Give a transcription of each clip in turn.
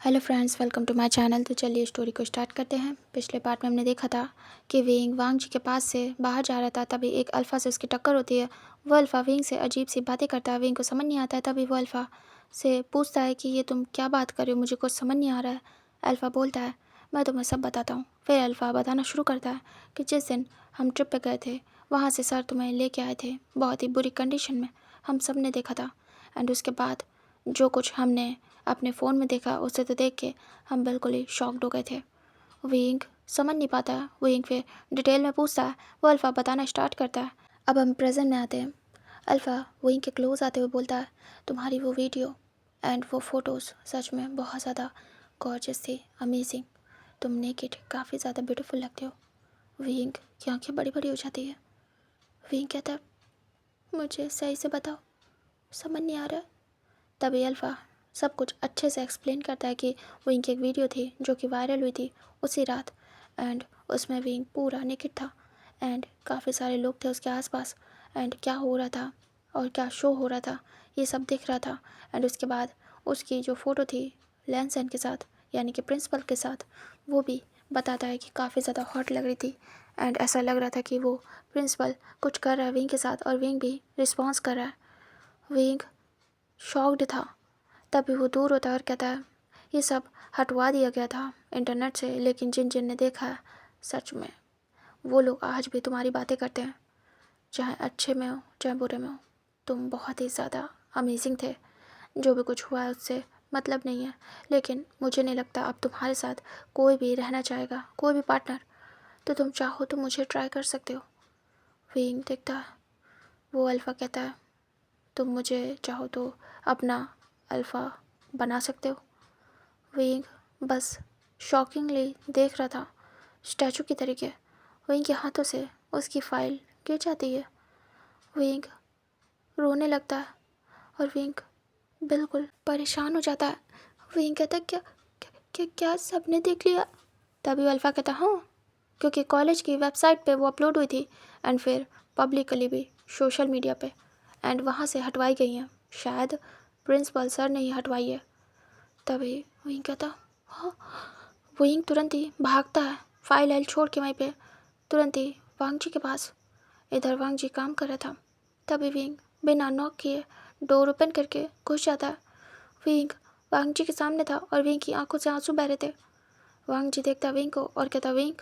Hello friends, welcome to my channel. तो चलिए story को स्टार्ट करते हैं। पिछले पार्ट में हमने देखा था कि विंग वांग जी के पास से बाहर जा रहा था, तभी एक अल्फ़ा से उसकी टक्कर होती है। वो अल्फ़ा विंग से अजीब सी बातें करता है, विंग को समझ नहीं आता है। तभी वो अल्फ़ा से पूछता है कि ये तुम क्या बात कर रहे हो, मुझे कुछ समझ नहीं आ रहा है। अल्फ़ा बोलता है मैं तुम्हें सब बताता हूँ। फिर अल्फ़ा बताना शुरू करता है कि जिस दिन हम ट्रिप पर गए थे वहाँ से सर तुम्हें लेके आए थे बहुत ही बुरी कंडीशन में, हम सब ने देखा था। एंड उसके बाद जो कुछ हमने अपने फ़ोन में देखा उसे तो देख के हम बिल्कुल ही शॉक्ड हो गए थे। विंग समझ नहीं पाता, विंग फिर डिटेल में पूछता है। वो अल्फ़ा बताना स्टार्ट करता है। अब हम प्रेजेंट में आते हैं। अल्फ़ा विंग के क्लोज आते हुए बोलता है तुम्हारी वो वीडियो एंड वो फ़ोटोज़ सच में बहुत ज़्यादा गॉर्जियस थी, अमेजिंग। तुम नेकेड काफ़ी ज़्यादा ब्यूटीफुल लगते हो। विंग की आँखें बड़ी बड़ी हो जाती है। विंग कहता है मुझे सही से बताओ, समझ नहीं आ रहा है। तभी अल्फ़ा सब कुछ अच्छे से एक्सप्लेन करता है कि विंग की एक वीडियो थी जो कि वायरल हुई थी उसी रात। एंड उसमें विंग पूरा नेकेड था एंड काफ़ी सारे लोग थे उसके आसपास। एंड क्या हो रहा था और क्या शो हो रहा था ये सब दिख रहा था। एंड उसके बाद उसकी जो फ़ोटो थी लैनसेन के साथ, यानी कि प्रिंसिपल के साथ, वो भी बताता है कि काफ़ी ज़्यादा हॉट लग रही थी। एंड ऐसा लग रहा था कि वो प्रिंसिपल कुछ कर रहा है विंग के साथ और विंग भी रिस्पॉन्स कर रहा है। विंग शॉक्ड था। तभी वो दूर होता है और कहता है ये सब हटवा दिया गया था इंटरनेट से, लेकिन जिन जिन ने देखा है सच में वो लोग आज भी तुम्हारी बातें करते हैं, चाहे अच्छे में हो चाहे बुरे में हो। तुम बहुत ही ज़्यादा अमेजिंग थे। जो भी कुछ हुआ है उससे मतलब नहीं है, लेकिन मुझे नहीं लगता अब तुम्हारे साथ कोई भी रहना चाहेगा, कोई भी पार्टनर। तो तुम चाहो तो मुझे ट्राई कर सकते हो। विंग देखता है। वो अल्फ़ा कहता है तुम मुझे चाहो तो अपना अल्फ़ा बना सकते हो। विंग बस शॉकिंगली देख रहा था, स्टैचू की तरीके। विंग के हाथों से उसकी फाइल गिर जाती है। विंग रोने लगता है और विंग बिल्कुल परेशान हो जाता है। विंग कहता है क्या क्या क्या, क्या सबने देख लिया? तभी अल्फ़ा कहता हाँ, क्योंकि कॉलेज की वेबसाइट पे वो अपलोड हुई थी एंड फिर पब्लिकली भी सोशल मीडिया पे, एंड वहाँ से हटवाई गई हैं। शायद प्रिंसिपल सर ने ही हटवाई है। तभी विंग कहता हाँ। विंग तुरंत ही भागता है फाइल आइल छोड़ के वहीं पे, तुरंत ही वांग जी के पास। इधर वांग जी काम कर रहा था। तभी विंग बिना नॉक किए डोर ओपन करके घुस जाता है। विंग वांग जी के सामने था और विंग की आंखों से आंसू बह रहे थे। वांग जी देखता विंग को और कहता विंग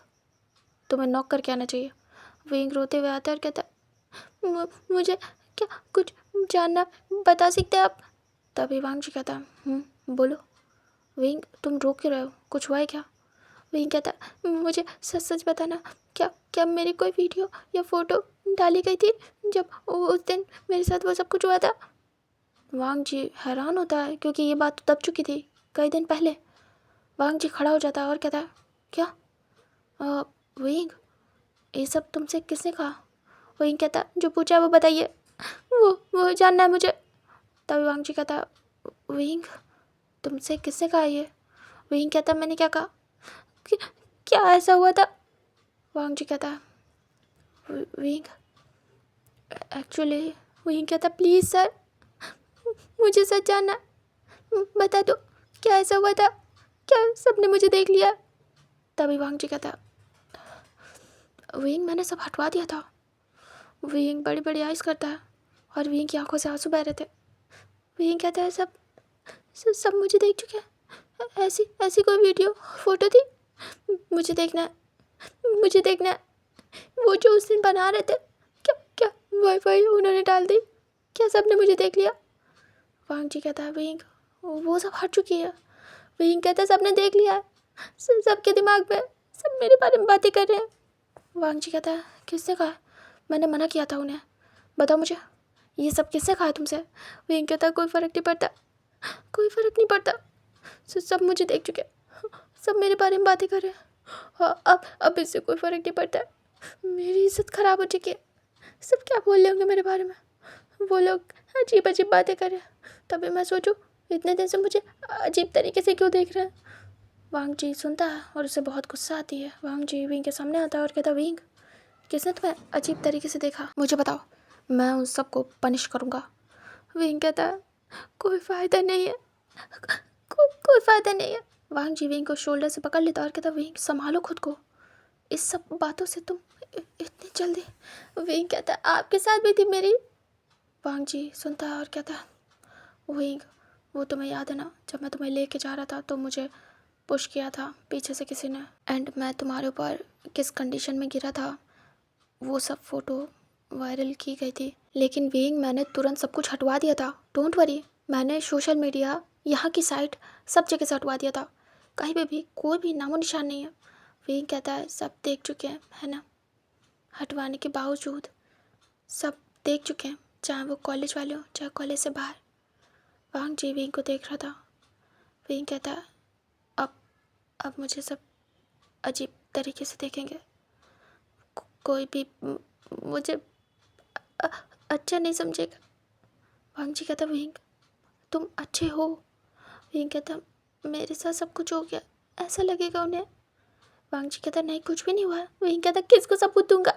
तुम्हें नॉक करके आना चाहिए। विंग रोते हुए आता है और कहता मुझे क्या कुछ जानना बता सकते आप? तभी वांग जी कहता बोलो। विंग तुम रो क्यों रहे हो, कुछ हुआ है क्या? विंग कहता मुझे सच सच बताना, क्या क्या मेरी कोई वीडियो या फ़ोटो डाली गई थी जब उस दिन मेरे साथ वो सब कुछ हुआ था? वांग जी हैरान होता है क्योंकि ये बात तो दब चुकी थी कई दिन पहले। वांग जी खड़ा हो जाता है और कहता है क्या विंग ये सब तुमसे किसने कहा? विंग कहता जो पूछा वो बताइए, वो जानना है मुझे। तभी वांग जी कहता विंग तुमसे किसने कहा ये? विंग कहता मैंने क्या कहा, क्या ऐसा हुआ था? वांग जी कहता विंग एक्चुअली, विंग कहता प्लीज़ सर मुझे सच जानना, बता दो क्या ऐसा हुआ था, क्या सबने मुझे देख लिया? तभी वांग जी कहता विंग मैंने सब हटवा दिया था। विंग बड़ी बड़ी आइज़ करता है और विंग की आंखों से आंसू बह रहे थे। विंग कहता है सब मुझे देख चुके हैं, ऐसी ऐसी कोई वीडियो फ़ोटो थी? मुझे देखना है, मुझे देखना है। वो जो उस दिन बना रहे थे, क्या क्या वही उन्होंने डाल दी? क्या सबने मुझे देख लिया? वांग जी कहता है विंग वो सब हट चुकी है। विंग कहता है सबने देख लिया है, सबके दिमाग में सब मेरे बारे में बातें कर रहे हैं। वांग जी कहता है किसने कहा? मैंने मना किया था उन्हें, बताओ मुझे ये सब किसने कहा तुमसे? विंग कहता कोई फ़र्क नहीं पड़ता, कोई फ़र्क नहीं पड़ता, सब मुझे देख चुके, सब मेरे बारे में बातें कर रहे हैं। हाँ, अब इससे कोई फ़र्क नहीं पड़ता, मेरी इज्जत ख़राब हो चुकी है। सब क्या बोल रहे होंगे मेरे बारे में, वो लोग अजीब अजीब बातें कर रहे हैं। तभी मैं सोचूं इतने दिन से मुझे अजीब तरीके से क्यों देख रहे हैं। वांग जी सुनता है और उसे बहुत गुस्सा आती है। वांग जी विंग के सामने आता है और कहता विंग किसने तुम्हें अजीब तरीके से देखा, मुझे बताओ, मैं उन सबको पनिश करूँगा। विंग कहता है कोई फ़ायदा नहीं है, कोई फ़ायदा नहीं है, वांग जी विंग को शोल्डर से पकड़ लेता और कहता, विंग संभालो खुद को, इस सब बातों से तुम इतनी जल्दी। विंग कहता, आपके साथ भी थी मेरी। वांग जी सुनता है और कहता, विंग वो तुम्हें याद है ना, जब मैं तुम्हें लेके जा रहा था तो मुझे पुश किया था पीछे से किसी ने, एंड मैं तुम्हारे ऊपर किस कंडीशन में गिरा था, वो सब फ़ोटो वायरल की गई थी। लेकिन विंग मैंने तुरंत सब कुछ हटवा दिया था, डोंट वरी। मैंने सोशल मीडिया, यहाँ की साइट, सब जगह से हटवा दिया था, कहीं पे भी कोई भी नामो निशान नहीं है। विंग कहता है, सब देख चुके हैं है ना, हटवाने के बावजूद सब देख चुके हैं, चाहे वो कॉलेज वाले हों चाहे कॉलेज से बाहर। वांग जी विंग को देख रहा था। विंग कहता है, अब मुझे सब अजीब तरीके से देखेंगे, कोई भी मुझे अ- अच्छा नहीं समझेगा। वांग जी कहता, विंग तुम अच्छे हो। विंग कहता, मेरे साथ सब कुछ हो गया, ऐसा लगेगा उन्हें। वांग जी कहता, नहीं कुछ भी नहीं हुआ। विंग कहता, किसको सबूत दूंगा,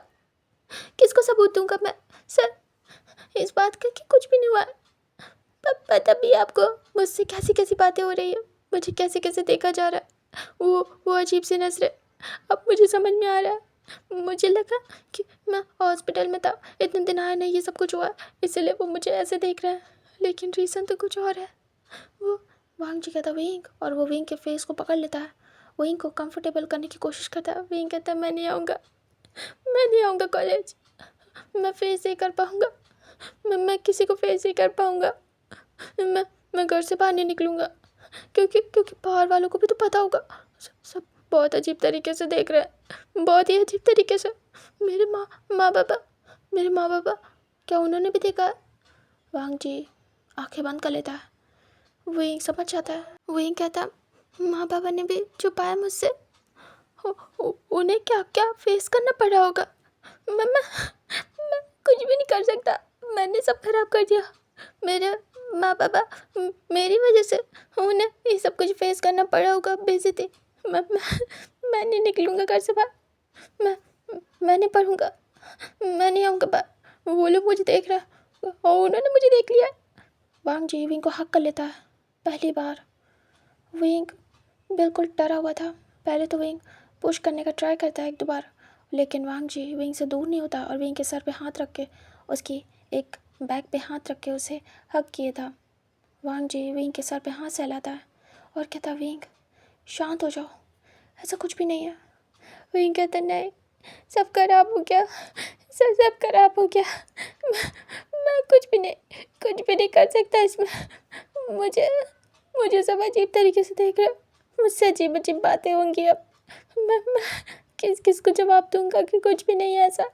किसको सबूत दूंगा मैं सर, इस बात का कि कुछ भी नहीं हुआ। पता भी आपको मुझसे कैसी कैसी बातें हो रही है, मुझे कैसे कैसे देखा जा रहा है, वो अजीब सी नजरें, अब मुझे समझ में आ रहा है। मुझे लगा कि मैं हॉस्पिटल में था, इतने दिन आया नहीं, ये सब कुछ हुआ, इसलिए वो मुझे ऐसे देख रहे हैं, लेकिन रीज़न तो कुछ और है। वो वांग जी कहता, विंग, और वो विंग के फेस को पकड़ लेता है, विंग को कंफर्टेबल करने की कोशिश करता है। विंग कहता है, मैं नहीं आऊँगा कॉलेज, मैं फेस नहीं कर पाऊँगा, मैं किसी को फेस नहीं कर पाऊँगा, मैं घर से बाहर नहीं निकलूँगा, क्योंकि बाहर वालों को भी तो पता होगा, सब बहुत अजीब तरीके से देख रहे हैं, बहुत ही अजीब तरीके से। मेरे माँ बाबा, क्या उन्होंने भी देखा है? वांग जी आंखें बंद कर लेता है। विंग समझ जाता है। विंग कहता, माँ बाबा ने भी छुपाया मुझसे, उन्हें क्या क्या फेस करना पड़ा होगा। मैं कुछ भी नहीं कर सकता, मैंने सब खराब कर दिया। मेरे माँ बाबा, मेरी वजह से उन्हें ये सब कुछ फेस करना पड़ा होगा, बेइज्जती। मैं नहीं निकलूँगा घर से बाहर, मैं नहीं पढ़ूँगा, मैं नहीं आऊँगा बाहर, वो लोग मुझे देख रहा है और उन्होंने मुझे देख लिया। वांग जी विंग को हक कर लेता है। पहली बार विंग बिल्कुल डरा हुआ था। पहले तो विंग पुश करने का ट्राई करता है एक दो बार, लेकिन वांग जी विंग से दूर नहीं होता और विंग के सर पे हाथ रख के, उसकी एक बैग पे हाथ रख के उसे हक किया था। वांग जी विंग के सर पे हाथ सहलाता है और कहता, विंग शांत हो जाओ, ऐसा कुछ भी नहीं है। विंग कहता, नहीं, सब खराब हो गया, सब खराब हो गया, मैं कुछ भी नहीं कर सकता इसमें, मुझे सब अजीब तरीके से देख रहे, मुझसे अजीब अजीब बातें होंगी अब, मैं किस को जवाब दूंगा कि कुछ भी नहीं है ऐसा।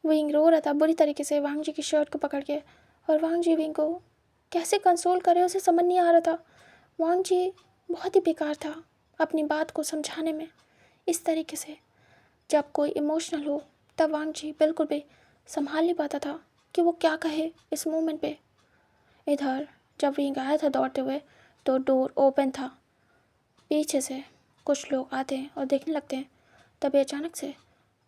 विंग रो रहा था बुरी तरीके से वांग जी की शर्ट को पकड़ के, और वांग जी विंग को कैसे कंसोल करे उसे समझ नहीं आ रहा था। वांग जी बहुत ही बेकार था अपनी बात को समझाने में। इस तरीके से जब कोई इमोशनल हो तब वांग जी बिल्कुल भी संभाल नहीं पाता था कि वो क्या कहे इस मोमेंट पे। इधर जब विंग आया था दौड़ते हुए तो डोर ओपन था, पीछे से कुछ लोग आते हैं और देखने लगते हैं। तभी अचानक से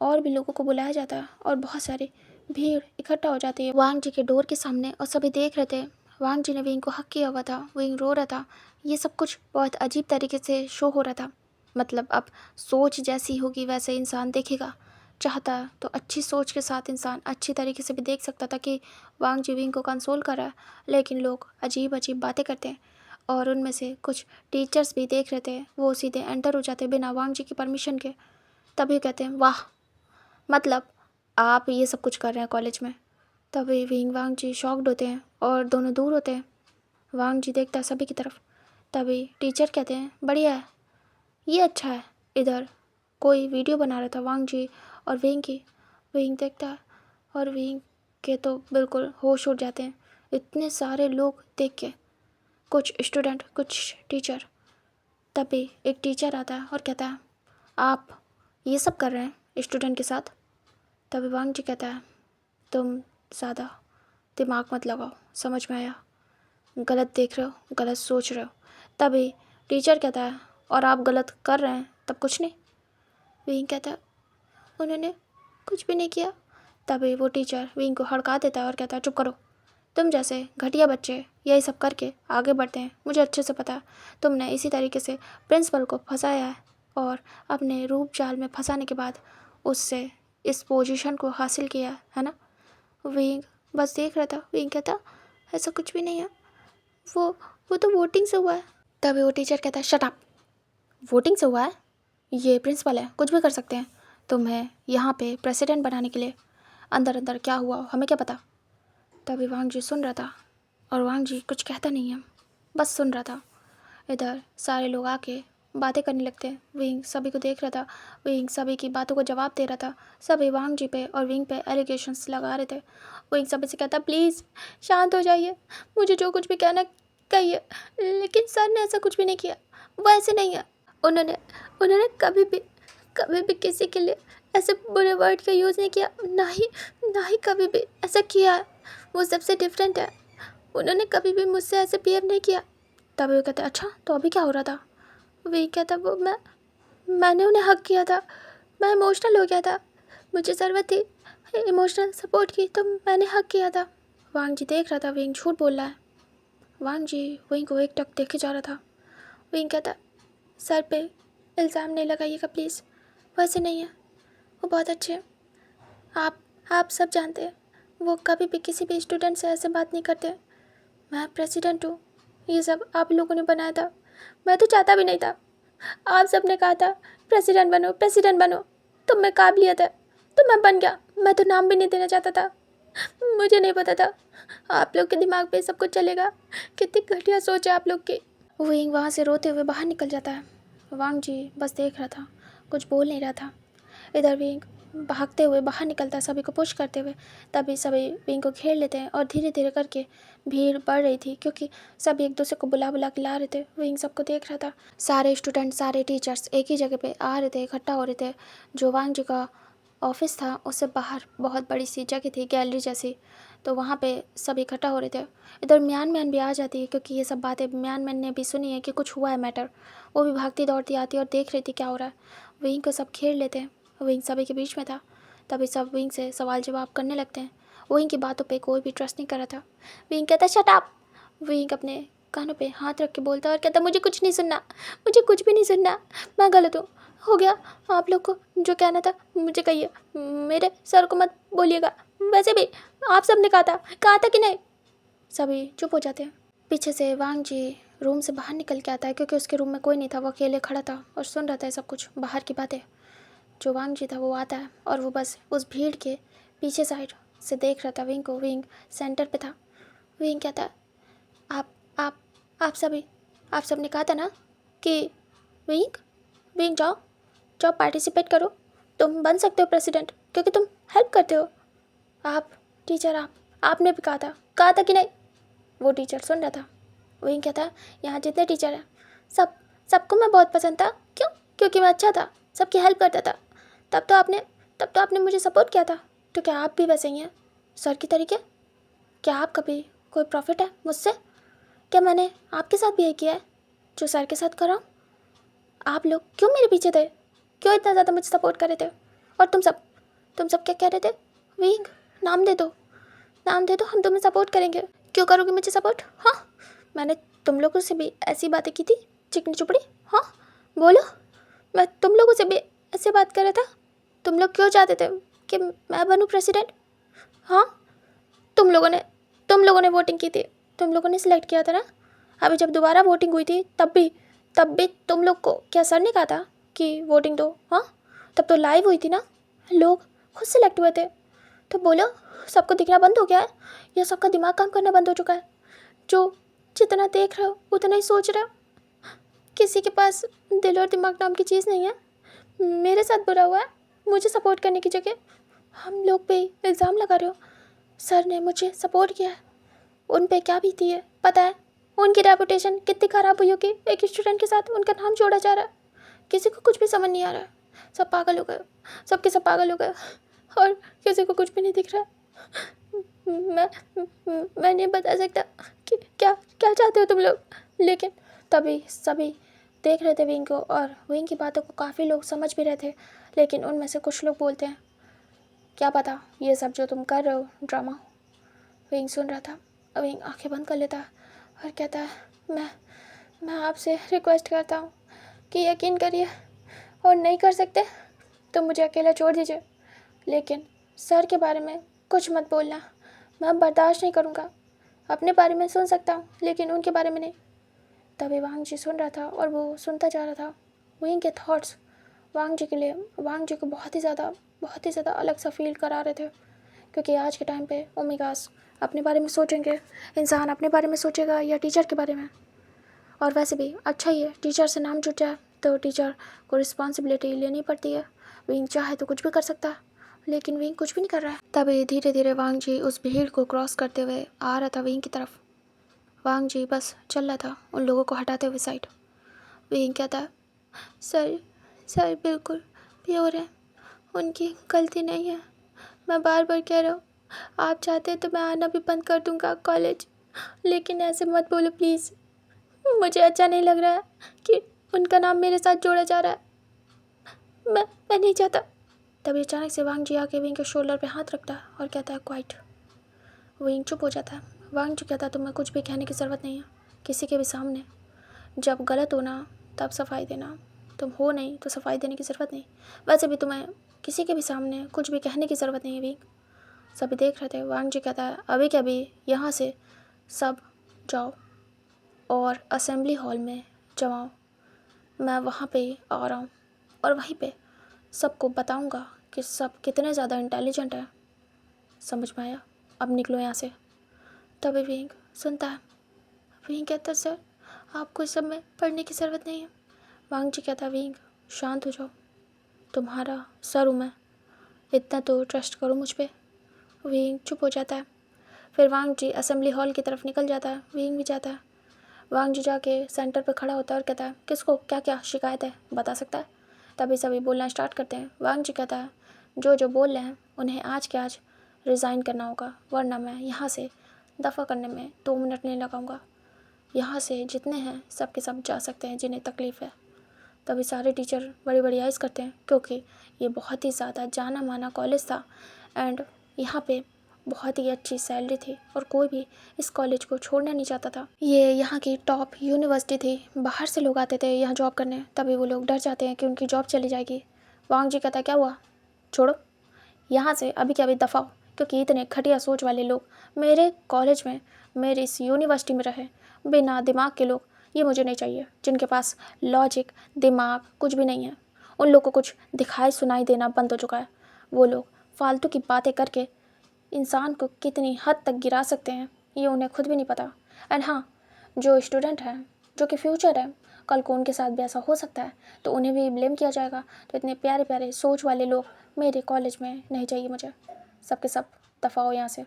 और भी लोगों को बुलाया जाता है और बहुत सारी भीड़ इकट्ठा हो जाती है वांग जी के डोर के सामने, और सभी देख रहे थे। वांग जी ने विंग को हक किया हुआ था, विंग रो रहा था। ये सब कुछ बहुत अजीब तरीके से शो हो रहा था। मतलब अब सोच जैसी होगी वैसे इंसान देखेगा, चाहता तो अच्छी सोच के साथ इंसान अच्छी तरीके से भी देख सकता था कि वांग जी विंग को कंसोल कर रहा है, लेकिन लोग अजीब अजीब बातें करते हैं। और उनमें से कुछ टीचर्स भी देख रहे थे, वो सीधे एंटर हो जाते बिना वांग जी की परमिशन के। तभी कहते हैं, वाह, मतलब आप ये सब कुछ कर रहे हैं कॉलेज में। तभी विंग वांग जी शॉक्ड होते हैं और दोनों दूर होते हैं। वांग जी देखता है सभी की तरफ। तभी टीचर कहते हैं, बढ़िया है, ये अच्छा है। इधर कोई वीडियो बना रहा था वांग जी और विंग की। विंग देखता है और विंग के तो बिल्कुल होश उड़ जाते हैं, इतने सारे लोग देख के, कुछ स्टूडेंट कुछ टीचर। तभी एक टीचर आता है और कहता है, आप ये सब कर रहे हैं स्टूडेंट के साथ। तभी वांग जी कहता है, तुम ज़्यादा दिमाग मत लगाओ, समझ में आया, गलत देख रहे हो, गलत सोच रहे हो। तभी टीचर कहता है, और आप गलत कर रहे हैं तब कुछ नहीं। विंग कहता है, उन्होंने कुछ भी नहीं किया। तभी वो टीचर विंग को हड़का देता है और कहता है, चुप करो, तुम जैसे घटिया बच्चे यही सब करके आगे बढ़ते हैं। मुझे अच्छे से पता है तुमने इसी तरीके से प्रिंसिपल को फंसाया है और अपने रूप जाल में फंसाने के बाद उससे इस पोजीशन को हासिल किया है ना। विंग बस देख रहा था। विंग कहता ऐसा कुछ भी नहीं है, वो तो वोटिंग से हुआ है। तभी वो टीचर कहता है शट अप, वोटिंग से हुआ है? ये प्रिंसिपल है, कुछ भी कर सकते हैं। तुम्हें यहाँ पे प्रेसिडेंट बनाने के लिए अंदर अंदर क्या हुआ हमें क्या पता। तभी वांग जी सुन रहा था और वांग जी कुछ कहता नहीं है, बस सुन रहा था। इधर सारे लोग आके बातें करने लगते हैं। विंग सभी को देख रहा था, विंग सभी की बातों को जवाब दे रहा था। सभी वांग जी पे और विंग पे एलिगेशंस लगा रहे थे। विंग सभी से कहता प्लीज़ शांत हो जाइए, मुझे जो कुछ भी कहना कहिए, लेकिन सर ने ऐसा कुछ भी नहीं किया, वो ऐसे नहीं है। उन्होंने उन्होंने कभी भी किसी के लिए ऐसे बुरे वर्ड का यूज़ नहीं किया, ना ही कभी भी ऐसा किया है। वो सबसे डिफरेंट है, उन्होंने कभी भी मुझसे ऐसे बिहेव नहीं किया। तभी वो कहते अच्छा तो अभी क्या हो रहा था? वही कहता वो मैंने उन्हें हक किया था, मैं इमोशनल हो गया था, मुझे ज़रूरत थी इमोशनल सपोर्ट की तो मैंने हक किया था। वांग जी देख रहा था विंग झूठ बोल रहा है। वांग जी विंग को एक टक देखे जा रहा था। विंग कहता सर पे इल्ज़ाम नहीं लगाइएगा प्लीज़, वैसे नहीं है, वो बहुत अच्छे हैं। आप सब जानते हैं वो कभी भी किसी भी स्टूडेंट से ऐसे बात नहीं करते। मैं प्रेसिडेंट हूँ, ये सब आप लोगों ने बनाया था, मैं तो चाहता भी नहीं था। आप सब ने कहा था प्रेसिडेंट बनो, तो मैं काबिलियत है तो मैं बन गया। मैं तो नाम भी नहीं देना चाहता था, मुझे नहीं पता था आप लोग के दिमाग पे सब कुछ चलेगा। कितनी घटिया सोच है आप लोग की। विंग वहाँ से रोते हुए बाहर निकल जाता है। वांग जी बस देख रहा था, कुछ बोल नहीं रहा था। इधर विंग भागते हुए बाहर निकलता है सभी को पुश करते हुए। तभी सभी विंग को घेर लेते हैं और धीरे धीरे करके भीड़ बढ़ रही थी क्योंकि सभी एक दूसरे को बुला बुला के ला रहे थे। विंग सबको देख रहा था, सारे स्टूडेंट सारे टीचर्स एक ही जगह पे आ रहे थे, इकट्ठा हो रहे थे। जो वांग जी का ऑफिस था उससे बाहर बहुत बड़ी सी जगह थी, गैलरी जैसी, तो वहाँ पे सब इकट्ठा हो रहे थे। इधर म्यान भी आ जाती है क्योंकि ये सब बातें म्यान ने भी सुनी है कि कुछ हुआ है मैटर। वो भी भागती दौड़ती आती और देख रही थी क्या हो रहा है। विंग को सब घेर लेते हैं, विंग सभी के बीच में था। तभी सब विंग से सवाल जवाब करने लगते हैं। विंग की बातों पे कोई भी ट्रस्ट नहीं कर रहा था। विंग कहता शट अप। विंग अपने कानों पे हाथ रख के बोलता और कहता मुझे कुछ नहीं सुनना, मुझे कुछ भी नहीं सुनना, मैं गलत हूँ, हो गया। आप लोग को जो कहना था मुझे कहिए, मेरे सर को मत बोलिएगा। वैसे भी आप सब ने कहा था कि नहीं। सभी चुप हो जाते हैं। पीछे से वांग जी रूम से बाहर निकल के आता है क्योंकि उसके रूम में कोई नहीं था, वो अकेले खड़ा था और सुन रहा था सब कुछ बाहर की बातें। जो वांग जी था वो आता है और वो बस उस भीड़ के पीछे साइड से देख रहा था विंग को। विंग सेंटर पे था। विंग कहता आप आप आप सब ने कहा था ना कि विंग विंग जाओ जाओ पार्टिसिपेट करो, तुम बन सकते हो प्रेसिडेंट क्योंकि तुम हेल्प करते हो। आप टीचर आपने भी कहा था कि नहीं। वो टीचर सुन रहा था। विंग कहता यहाँ जितने टीचर हैं सबको मैं बहुत पसंद था। क्यों? क्योंकि मैं अच्छा था, सबकी हेल्प करता था। तब तो आपने मुझे सपोर्ट किया था। तो क्या आप भी वैसे ही हैं सर की तरीके? क्या आप कभी कोई प्रॉफिट है मुझसे? क्या मैंने आपके साथ भी यही किया है जो सर के साथ करा? आप लोग क्यों मेरे पीछे थे? क्यों इतना ज़्यादा मुझे सपोर्ट कर रहे थे? और तुम सब क्या कह रहे थे? विंग नाम दे दो, हम तुम्हें सपोर्ट करेंगे। क्यों करोगे मुझे सपोर्ट? हाँ, मैंने तुम लोगों से भी ऐसी बातें की थी चिकनी चुपड़ी? हाँ बोलो, मैं तुम लोगों से भी ऐसे बात कर रहा था? तुम लोग क्यों चाहते थे कि मैं बनूँ प्रेसिडेंट? हाँ, तुम लोगों ने वोटिंग की थी, तुम लोगों ने सिलेक्ट किया था ना। अभी जब दोबारा वोटिंग हुई थी तब भी तुम लोग को क्या सर ने कहा था कि वोटिंग दो? हाँ, तब तो लाइव हुई थी ना, लोग खुद सिलेक्ट हुए थे। तो बोलो, सबको दिखना बंद हो गया है या सबका दिमाग काम करना बंद हो चुका है? जो जितना देख रहे हो उतना ही सोच रहे हो। किसी के पास दिल और दिमाग नाम की चीज़ नहीं है। मेरे साथ बुरा हुआ है, मुझे सपोर्ट करने की जगह हम लोग पे इल्ज़ाम लगा रहे हो। सर ने मुझे सपोर्ट किया है, उन पे क्या बीती है पता है? उनकी रेपुटेशन कितनी ख़राब हुई होगी, एक स्टूडेंट के साथ उनका नाम जोड़ा जा रहा है। किसी को कुछ भी समझ नहीं आ रहा है, सब पागल हो गए, सब पागल हो गए और किसी को कुछ भी नहीं दिख रहा है। मैं नहीं बता सकता कि क्या क्या चाहते हो तुम लोग, लेकिन तभी सभी देख रहे थे विंग को और विंग की बातों को काफ़ी लोग समझ भी रहे थे। लेकिन उनमें से कुछ लोग बोलते हैं क्या पता ये सब जो तुम कर रहे हो ड्रामा। विंग सुन रहा था, विंग आंखें बंद कर लेता और कहता है, मैं आपसे रिक्वेस्ट करता हूँ कि यकीन करिए, और नहीं कर सकते तो मुझे अकेला छोड़ दीजिए, लेकिन सर के बारे में कुछ मत बोलना, मैं बर्दाश्त नहीं करूँगा। अपने बारे में सुन सकता हूँ लेकिन उनके बारे में नहीं। तभी वांग जी सुन रहा था और वो सुनता जा रहा था। विंग के थॉट्स वांग जी को बहुत ही ज़्यादा अलग सा फील करा रहे थे, क्योंकि आज के टाइम पे ओमेगास अपने बारे में सोचेंगे, इंसान अपने बारे में सोचेगा या टीचर के बारे में। और वैसे भी अच्छा ही है, टीचर से नाम जुट जाए तो टीचर को रिस्पॉन्सिबिलिटी लेनी पड़ती है। विंग चाहे तो कुछ भी कर सकता है, लेकिन विंग कुछ भी नहीं कर रहा है। तभी धीरे धीरे वांग जी उस भीड़ को क्रॉस करते हुए आ रहा था विंग की तरफ। वांग जी बस चल रहा था उन लोगों को हटाते हुए साइड। विंग कहता है, सर बिल्कुल प्योर है, उनकी गलती नहीं है। मैं बार बार कह रहा हूँ, आप चाहते तो मैं आना भी बंद कर दूँगा कॉलेज, लेकिन ऐसे मत बोलो प्लीज़। मुझे अच्छा नहीं लग रहा है कि उनका नाम मेरे साथ जोड़ा जा रहा है। मैं नहीं चाहता। तभी अचानक से वांग जी आके विंग के शोल्डर पे हाथ रखता है और कहता है, क्वाइट। विंग चुप हो जाता है। वांग जी कहता है, तुम्हें कुछ भी कहने की ज़रूरत नहीं है किसी के भी सामने। जब गलत हो ना तब सफाई देना, तुम हो नहीं तो सफाई देने की ज़रूरत नहीं। वैसे भी तुम्हें किसी के भी सामने कुछ भी कहने की ज़रूरत नहीं है विंग। सभी देख रहे थे। वांग जी कहता है, अभी के अभी यहाँ से सब जाओ और असेंबली हॉल में जमाओ। मैं वहाँ पे आ रहा हूँ और वहीं पे सबको बताऊँगा कि सब कितने ज़्यादा इंटेलिजेंट है। समझ में आया? अब निकलो यहाँ से। तभी विंग सुनता है। विंग कहता है, सर आपको इस सब में पढ़ने की ज़रूरत नहीं है। वांग जी कहता है, विंग शांत हो जाओ, तुम्हारा सर हूँ मैं, इतना तो ट्रस्ट करो मुझ पे। विंग चुप हो जाता है। फिर वांग जी असेंबली हॉल की तरफ निकल जाता है। विंग भी जाता है। वांग जी जाके सेंटर पर खड़ा होता है और कहता है, किसको क्या क्या शिकायत है बता सकता है? तभी सभी बोलना स्टार्ट करते हैं। वांग जी कहता है, जो बोल रहे हैं उन्हें आज के आज रिज़ाइन करना होगा, वरना मैं यहाँ से दफ़ा करने में 2 मिनट नहीं लगाऊंगा। यहाँ से जितने हैं सब के सब जा सकते हैं जिन्हें तकलीफ़ है। तभी सारे टीचर बड़ी बड़ी आइज़ करते हैं, क्योंकि ये बहुत ही ज़्यादा जाना माना कॉलेज था एंड यहाँ पे बहुत ही अच्छी सैलरी थी और कोई भी इस कॉलेज को छोड़ना नहीं चाहता था। ये यहाँ की टॉप यूनिवर्सिटी थी, बाहर से लोग आते थे यहाँ जॉब करने। तभी वो लोग डर जाते हैं कि उनकी जॉब चली जाएगी। वांग जी कहता है, क्या हुआ, छोड़ो यहाँ से अभी के अभी दफ़ा हो, क्योंकि इतने घटिया सोच वाले लोग मेरे कॉलेज में, मेरी इस यूनिवर्सिटी में रहे, बिना दिमाग के लोग, ये मुझे नहीं चाहिए। जिनके पास लॉजिक दिमाग कुछ भी नहीं है, उन लोग को कुछ दिखाई सुनाई देना बंद हो चुका है। वो लोग फालतू की बातें करके इंसान को कितनी हद तक गिरा सकते हैं ये उन्हें खुद भी नहीं पता। एंड हाँ, जो स्टूडेंट हैं, जो कि फ्यूचर है, कल को उनके साथ भी ऐसा हो सकता है तो उन्हें भी ब्लेम किया जाएगा। तो इतने प्यारे प्यारे सोच वाले लोग मेरे कॉलेज में नहीं चाहिए मुझे, सबके सब दफ़ा हो यहाँ से।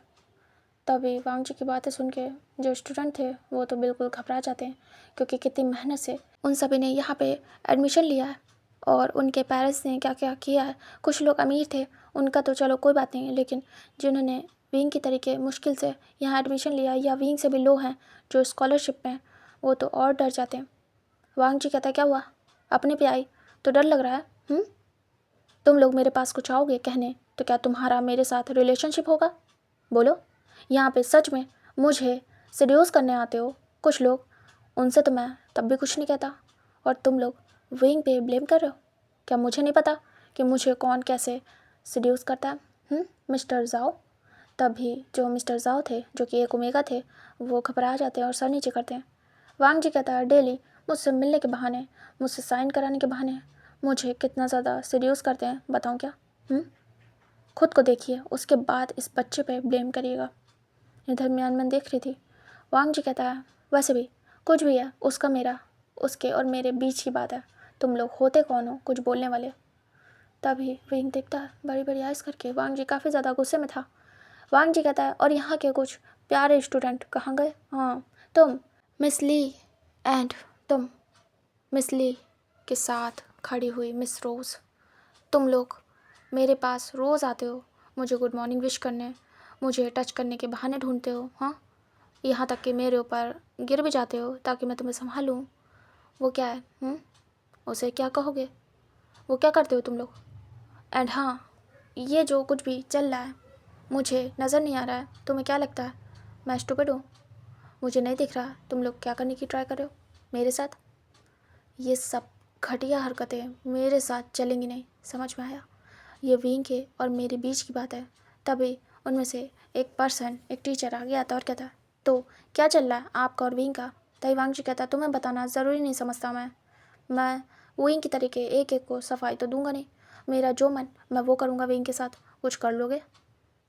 तभी वांग जी की बातें सुन के जो स्टूडेंट थे वो तो बिल्कुल घबरा जाते हैं, क्योंकि कितनी मेहनत से उन सभी ने यहाँ पे एडमिशन लिया है और उनके पेरेंट्स ने क्या क्या किया है। कुछ लोग अमीर थे, उनका तो चलो कोई बात नहीं है, लेकिन जिन्होंने विंग की तरीके मुश्किल से यहाँ एडमिशन लिया या विंग से भी लो हैं जो स्कॉलरशिप में, वो तो और डर जाते हैं। वांग जी कहता है, क्या हुआ, अपने पे आई तो डर लग रहा है? तुम लोग मेरे पास कुछ आओगे कहने तो क्या तुम्हारा मेरे साथ रिलेशनशिप होगा? बोलो, यहाँ पे सच में मुझे सेड्यूस करने आते हो कुछ लोग, उनसे तो मैं तब भी कुछ नहीं कहता, और तुम लोग विंग पे ब्लेम कर रहे हो। क्या मुझे नहीं पता कि मुझे कौन कैसे सेड्यूस करता है? मिस्टर जाओ। तभी जो मिस्टर जाओ थे, जो कि एक ओमेगा थे, वो घबरा जाते हैं और सर नीचे करते हैं। वांग जी कहता है, डेली मुझसे मिलने के बहाने, मुझसे साइन कराने के बहाने मुझे कितना ज़्यादा सीड्यूस करते हैं, बताऊँ क्या? खुद को देखिए, उसके बाद इस बच्चे पे ब्लेम करिएगा। इधर म्यानमन देख रही थी। वांग जी कहता है, वैसे भी कुछ भी है, उसका मेरा, उसके और मेरे बीच की बात है, तुम लोग होते कौन हो कुछ बोलने वाले? तभी विंग देखता है बड़ी बड़ी आइज़ करके। वांग जी काफ़ी ज़्यादा गुस्से में था। वांग जी कहता है, और यहाँ के कुछ प्यारे स्टूडेंट कहाँ गए? हाँ, तुम मिस ली एंड तुम मिस ली के साथ खड़ी हुई मिस रोज़, तुम लोग मेरे पास रोज़ आते हो मुझे गुड मॉर्निंग विश करने, मुझे टच करने के बहाने ढूंढते हो, हाँ, यहाँ तक कि मेरे ऊपर गिर भी जाते हो ताकि मैं तुम्हें संभालूँ। वो क्या है? उसे क्या कहोगे? वो क्या करते हो तुम लोग? एंड हाँ, ये जो कुछ भी चल रहा है मुझे नज़र नहीं आ रहा है, तुम्हें क्या लगता है मैं स्टूपिड हूँ? मुझे नहीं दिख रहा तुम लोग क्या करने की ट्राई कर रहे हो मेरे साथ। ये सब घटिया हरकतें मेरे साथ चलेंगी नहीं, समझ में आया। ये विंग के और मेरे बीच की बात है। तभी उनमें से एक पर्सन, एक टीचर आगे आता और कहता, तो क्या चल रहा है आपका और विंग का। तभी वांगजी कहता, तुम्हें बताना ज़रूरी नहीं समझता मैं विंग की तरीके एक एक को सफाई तो दूंगा नहीं। मेरा जो मन मैं वो करूँगा विंग के साथ, कुछ कर लोगे।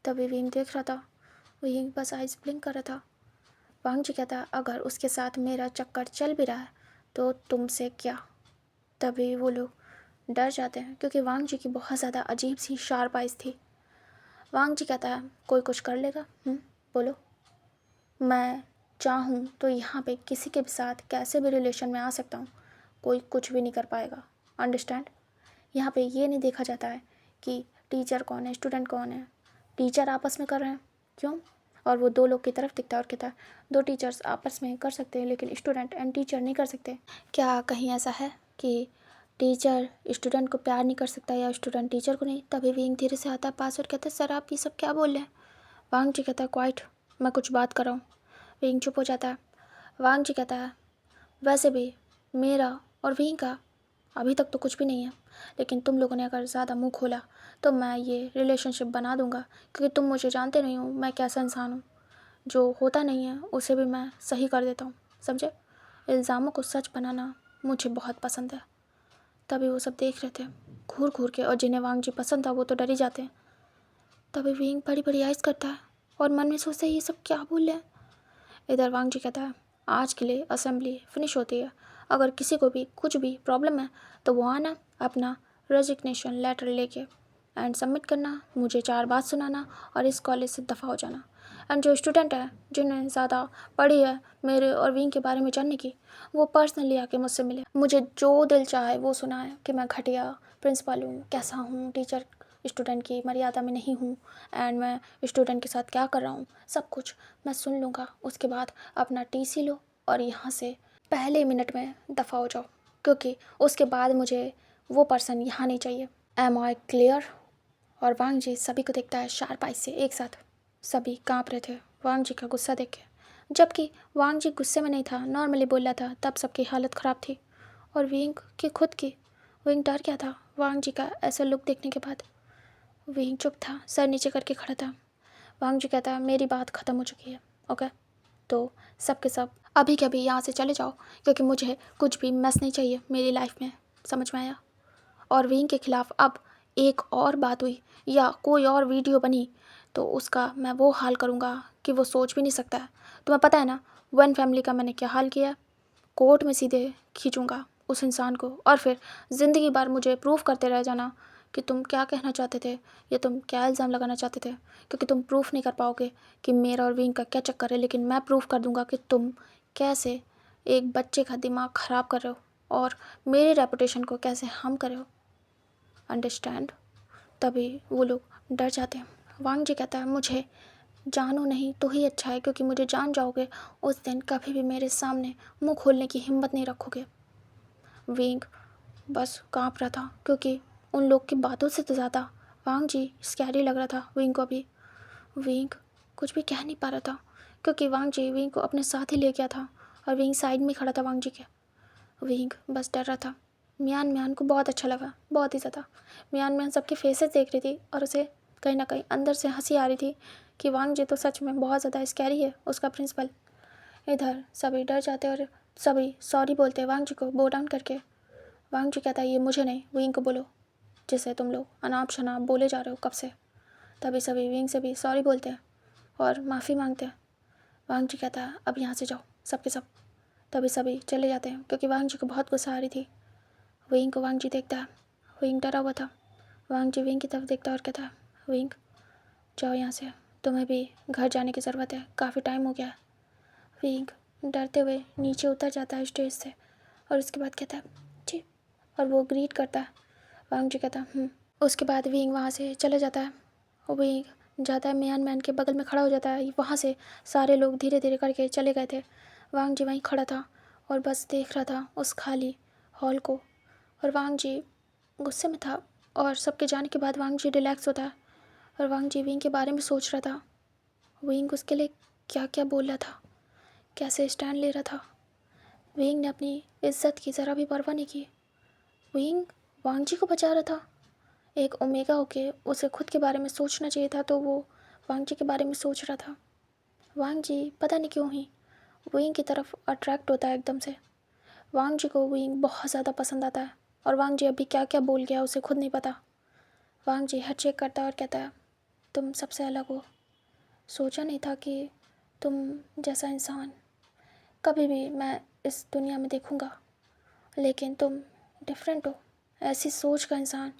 तभी विंग देख रहा था, विंग बस आइस ब्लिंक कर रहा था। वांगजी कहता, अगर उसके साथ मेरा चक्कर चल भी रहा है तो तुमसे क्या। तभी वो लोग डर जाते हैं क्योंकि वांगजी की बहुत ज़्यादा अजीब सी शार्प आइज थी। वांगजी कहता है, कोई कुछ कर लेगा। बोलो। मैं चाहूँ तो यहाँ पे किसी के भी साथ कैसे भी रिलेशन में आ सकता हूँ, कोई कुछ भी नहीं कर पाएगा। अंडरस्टैंड। यहाँ पे ये नहीं देखा जाता है कि टीचर कौन है, स्टूडेंट कौन है। टीचर आपस में कर रहे हैं, क्यों। और वो दो लोग की तरफ दिखता है और कहता है, दो टीचर्स आपस में कर सकते हैं लेकिन स्टूडेंट एंड टीचर नहीं कर सकते। क्या कहीं ऐसा है कि टीचर स्टूडेंट को प्यार नहीं कर सकता या स्टूडेंट टीचर को नहीं। तभी विंग धीरे से आता है पास और कहता है, सर आप ये सब क्या बोल रहे हैं। वांग जी कहता है, क्वाइट, मैं कुछ बात कर रहा हूँ। विंग चुप हो जाता है। वांग जी कहता है, वैसे भी मेरा और विंग का अभी तक तो कुछ भी नहीं है, लेकिन तुम लोगों ने अगर ज़्यादा मुंह खोला तो मैं ये रिलेशनशिप बना दूंगा, क्योंकि तुम मुझे जानते नहीं हो मैं कैसा इंसान हूँ। जो होता नहीं है उसे भी मैं सही कर देता हूँ, समझे। इल्ज़ामों को सच बनाना मुझे बहुत पसंद है। तभी वो सब देख रहे थे घूर घूर के, और जिन्हें वांग जी पसंद था वो तो डर ही जाते हैं। तभी विंग बड़ी बड़ी आइज़ करता है और मन में सोचता है, ये सब क्या बोल रहे हैं। इधर वांग जी कहता है, आज के लिए असेंबली फिनिश होती है, अगर किसी को भी कुछ भी प्रॉब्लम है तो वो आना अपना रेजिग्नेशन लेटर लेके एंड सबमिट करना, मुझे 4 बात सुनाना और इस कॉलेज से दफ़ा हो जाना। एंड जो स्टूडेंट है जिन्हें ज़्यादा पढ़ी है मेरे और विंग के बारे में जानने की, वो पर्सनली आके मुझसे मिले, मुझे जो दिल चाहे वो सुनाए कि मैं घटिया प्रिंसिपल हूँ, कैसा हूँ, टीचर स्टूडेंट की मर्यादा में नहीं हूँ एंड मैं स्टूडेंट के साथ क्या कर रहा हूँ, सब कुछ मैं सुन लूँगा। उसके बाद अपना टीसी लो और यहाँ से पहले मिनट में दफ़ा हो जाओ, क्योंकि उसके बाद मुझे वो पर्सन यहाँ नहीं चाहिए। Am I clear. और वांग जी सभी को देखता है शार्प आई से एक साथ। सभी काँप रहे थे वांग जी का गुस्सा देख के, जबकि वांग जी गुस्से में नहीं था, नॉर्मली बोल रहा था, तब सबकी हालत ख़राब थी। और विंग की खुद की, विंग डर गया था वांग जी का ऐसा लुक देखने के बाद। विंग चुप था, सर नीचे करके खड़ा था। वांग जी कहता है, मेरी बात ख़त्म हो चुकी है, ओके, तो सब के सब अभी के अभी यहाँ से चले जाओ, क्योंकि मुझे कुछ भी मैस नहीं चाहिए मेरी लाइफ में, समझ में आया। और विंग के ख़िलाफ़ अब एक और बात हुई या कोई और वीडियो बनी तो उसका मैं वो हाल करूँगा कि वो सोच भी नहीं सकता है। तुम्हें पता है ना वन फैमिली का मैंने क्या हाल किया। कोर्ट में सीधे खींचूँगा उस इंसान को, और फिर ज़िंदगी भर मुझे प्रूफ करते रह जाना कि तुम क्या कहना चाहते थे या तुम क्या इल्ज़ाम लगाना चाहते थे, क्योंकि तुम प्रूफ नहीं कर पाओगे कि मेरा और विंग का क्या चक्कर है, लेकिन मैं प्रूफ कर दूँगा कि तुम कैसे एक बच्चे का दिमाग ख़राब कर रहे हो और मेरे रेपुटेशन को कैसे हार्म कर रहे हो। अंडरस्टैंड। तभी वो लोग डर जाते हैं। वांग जी कहता है, मुझे जानो नहीं तो ही अच्छा है, क्योंकि मुझे जान जाओगे उस दिन कभी भी मेरे सामने मुंह खोलने की हिम्मत नहीं रखोगे। विंग बस काँप रहा था, क्योंकि उन लोग की बातों से तो ज़्यादा वांग जी स्कैरी लग रहा था विंग को अभी। विंग कुछ भी कह नहीं पा रहा था, क्योंकि वांग जी विंग को अपने साथ ही ले गया था और विंग साइड में खड़ा था वांग जी के। विंग बस डर रहा था। मियान मियान को बहुत अच्छा लगा, बहुत ही ज़्यादा। मियान मियान सबके फेसेस देख रही थी और उसे कहीं ना कहीं अंदर से हंसी आ रही थी कि वांग जी तो सच में बहुत ज़्यादा स्कैरी है, उसका प्रिंसिपल। इधर सभी डर जाते और सभी सॉरी बोलते वांग जी को बो डाउन करके। वांग जी कहता है, ये मुझे नहीं विंग को बोलो, जिसे तुम लोग अनाप शनाप बोले जा रहे हो कब से। तभी सभी विंग से भी सॉरी बोलते हैं और माफ़ी मांगते हैं। वांग जी कहता है, अब यहाँ से जाओ सब के सब। तभी सभी चले जाते हैं, क्योंकि वांग जी को बहुत गुस्सा आ रही थी। विंग को वांग जी देखता है, विंग डरा हुआ था। वांग जी विंग की तरफ देखता है और कहता है, विंग जाओ यहाँ से, तुम्हें भी घर जाने की ज़रूरत है, काफ़ी टाइम हो गया है। विंग डरते हुए नीचे उतर जाता है स्टेज से और उसके बाद कहता है, जी, और वो ग्रीट करता है। वांग जी कहता है। उसके बाद विंग वहाँ से चला जाता है। विंग जाता है मियान मैन के बगल में खड़ा हो जाता है। वहाँ से सारे लोग धीरे धीरे करके चले गए थे। वांग जी वहीं खड़ा था और बस देख रहा था उस खाली हॉल को। और वांग जी गुस्से में था, और सबके जाने के बाद वांग जी रिलैक्स होता है और वांग जी विंग के बारे में सोच रहा था। विंग उसके लिए क्या क्या बोल रहा था, कैसे स्टैंड ले रहा था। विंग ने अपनी इज्जत की ज़रा भी परवाह नहीं की। विंग वांग जी को बचा रहा था। एक ओमेगा होके उसे खुद के बारे में सोचना चाहिए था, तो वो वांग जी के बारे में सोच रहा था। वांग जी पता नहीं क्यों ही विंग की तरफ अट्रैक्ट होता है एकदम से। वांग जी को विंग बहुत ज़्यादा पसंद आता है और वांग जी अभी क्या क्या बोल गया उसे खुद नहीं पता। वांग जी हेड शेक करता है और कहता है, तुम सबसे अलग हो। सोचा नहीं था कि तुम जैसा इंसान कभी भी मैं इस दुनिया में देखूंगा, लेकिन तुम डिफरेंट हो। ऐसी सोच का इंसान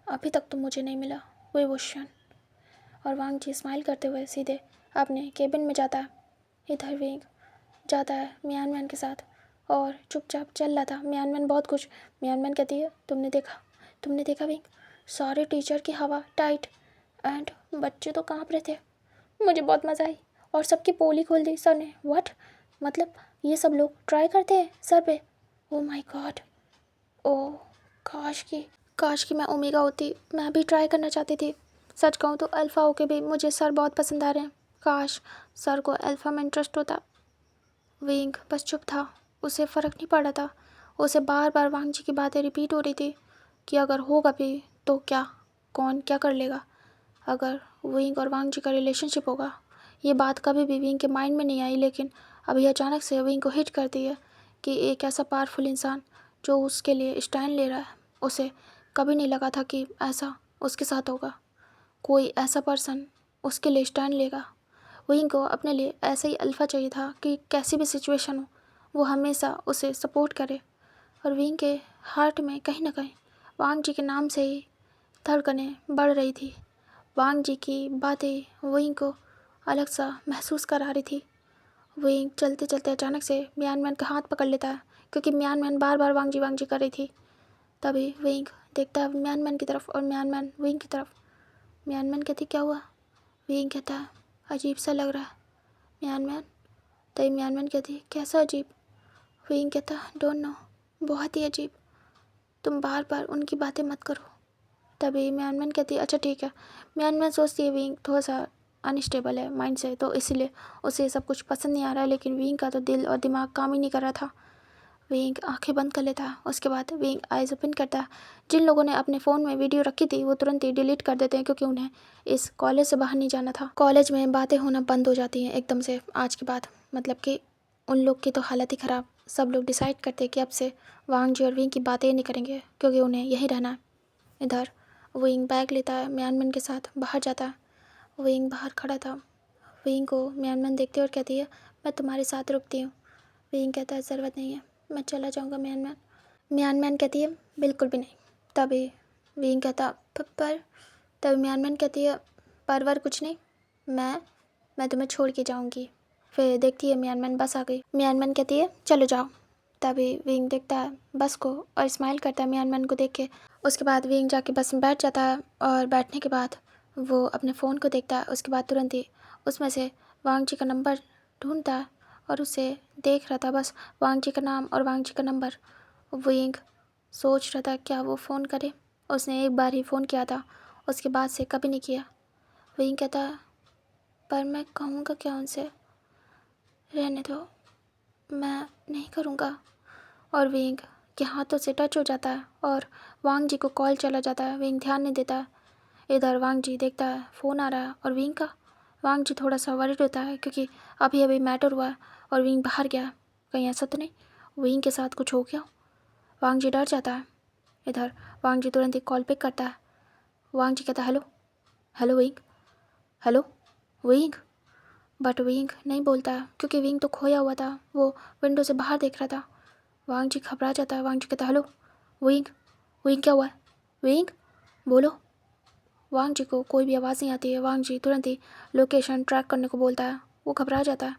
अभी तक तो मुझे नहीं मिला, वही वो क्षण। और वांग जी स्माइल करते हुए सीधे अपने केबिन में जाता है। इधर विंग जाता है मियान मैन के साथ और चुपचाप चल रहा था। मियान मैन बहुत कुछ। मियान मैन कहती है, तुमने देखा विंग, सारे टीचर की हवा टाइट एंड बच्चे तो काँप रहे थे। मुझे बहुत मज़ा आई और सबकी पोली खोल दी सर ने। व्हाट, मतलब ये सब लोग ट्राई करते हैं सर पे? Oh my God. ओह, काश कि मैं ओमेगा होती, मैं भी ट्राई करना चाहती थी। सच कहूँ तो अल्फ़ा होके भी मुझे सर बहुत पसंद आ रहे हैं। काश सर को अल्फ़ा में इंटरेस्ट होता। विंग बस चुप था। उसे फ़र्क नहीं पड़ रहा था। उसे बार बार वांग जी की बातें रिपीट हो रही थी कि अगर होगा भी तो क्या, कौन क्या कर लेगा अगर विंग और वांग जी का रिलेशनशिप होगा। ये बात कभी भी विंग के माइंड में नहीं आई, लेकिन अभी अचानक से विंग को हिट करती है कि एक ऐसा पावरफुल इंसान जो उसके लिए स्टैंड ले रहा है। उसे कभी नहीं लगा था कि ऐसा उसके साथ होगा। कोई ऐसा पर्सन उसके लिए स्टैंड लेगा। विंग को अपने लिए ऐसा ही अल्फ़ा चाहिए था कि कैसी भी सिचुएशन हो वो हमेशा उसे सपोर्ट करे। और विंग के हार्ट में कहीं ना कहीं वांग जी के नाम से ही धड़कनें बढ़ रही थी। वांग जी की बातें विंग को अलग सा महसूस करा रही थी। विंग चलते चलते अचानक से मियान मैन का हाथ पकड़ लेता है, क्योंकि मियान मैन बार बार वांग जी कर रही थी। तभी विंग देखता है मियान मैन की तरफ और मियान मैन विंग की तरफ। मियान मैन कहती, क्या हुआ? विंग कहता है, अजीब सा लग रहा है मियान मैन। तभी मियान मैन कहती, कैसा अजीब? विंग कहता, डोंट नो, बहुत ही अजीब। तुम बार बार उनकी बातें मत करो। तभी मियान मैन कहती है, अच्छा ठीक है। मियान मैन सोचती है विंग थोड़ा सा अनस्टेबल है माइंड से, तो इसलिए उसे ये सब कुछ पसंद नहीं आ रहा है। लेकिन विंग का तो दिल और दिमाग काम ही नहीं कर रहा था। विंग आंखें बंद कर लेता है। उसके बाद विंग आइज ओपन करता है। जिन लोगों ने अपने फ़ोन में वीडियो रखी थी वो तुरंत ही डिलीट कर देते हैं, क्योंकि उन्हें इस कॉलेज से बाहर नहीं जाना था। कॉलेज में बातें होना बंद हो जाती हैं एकदम से आज के बाद। मतलब कि उन लोग की तो हालत ही ख़राब। सब लोग डिसाइड करते हैं कि अब से वांग जी और विंग की बातें नहीं करेंगे, क्योंकि उन्हें यहीं रहना है। इधर विंग बैग लेता है, म्यानमन के साथ बाहर जाता है। विंग बाहर खड़ा था। विंग को म्यानमन देखती है और कहती है, मैं तुम्हारे साथ रुकती हूँ। विंग कहता है, ज़रूरत नहीं है, मैं चला जाऊँगा म्यानमन। म्यानमन कहती है, बिल्कुल भी नहीं। तभी विंग कहता, पर तभी म्यानमन कहती है, परवर कुछ नहीं, मैं तुम्हें छोड़ के जाऊँगी। फिर देखती है म्यानमन बस आ गई। म्यानमन कहती है, चलो जाओ। तभी विंग देखता है बस को और स्माइल करता है म्यानमन को देख के। उसके बाद विंग जाके बस में बैठ जाता है और बैठने के बाद वो अपने फ़ोन को देखता है। उसके बाद तुरंत ही उसमें से वांग जी का नंबर ढूंढता है और उसे देख रहा था बस वांग जी का नाम और वांग जी का नंबर। विंग सोच रहा था क्या वो फ़ोन करे। उसने एक बार ही फ़ोन किया था, उसके बाद से कभी नहीं किया। विंग कहता है, पर मैं कहूँगा क्या उनसे? रहने दो, मैं नहीं करूँगा। और विंग के हाथों से टच हो जाता है और वांग जी को कॉल चला जाता है। विंग ध्यान नहीं देता है। इधर वांग जी देखता है फ़ोन आ रहा है और विंग का। वांग जी थोड़ा सा वरिड होता है, क्योंकि अभी अभी मैटर हुआ है और विंग बाहर गया। कहीं ऐसा तो नहीं विंग के साथ कुछ हो गया? वांग जी डर जाता है। इधर वांग जी तुरंत ही कॉल पिक करता है। वांग जी कहता है, hello hello wing, hello wing. But wing नहीं बोलता है, क्योंकि विंग तो खोया हुआ था। वो विंडो से बाहर देख रहा था। वांग जी घबरा जाता है। वांग जी कहता है, हेलो विंग, विंग क्या हुआ है? विंग बोलो। वांग जी को कोई भी आवाज़ नहीं आती है। वांग जी तुरंत ही लोकेशन ट्रैक करने को बोलता है। वो घबरा जाता है।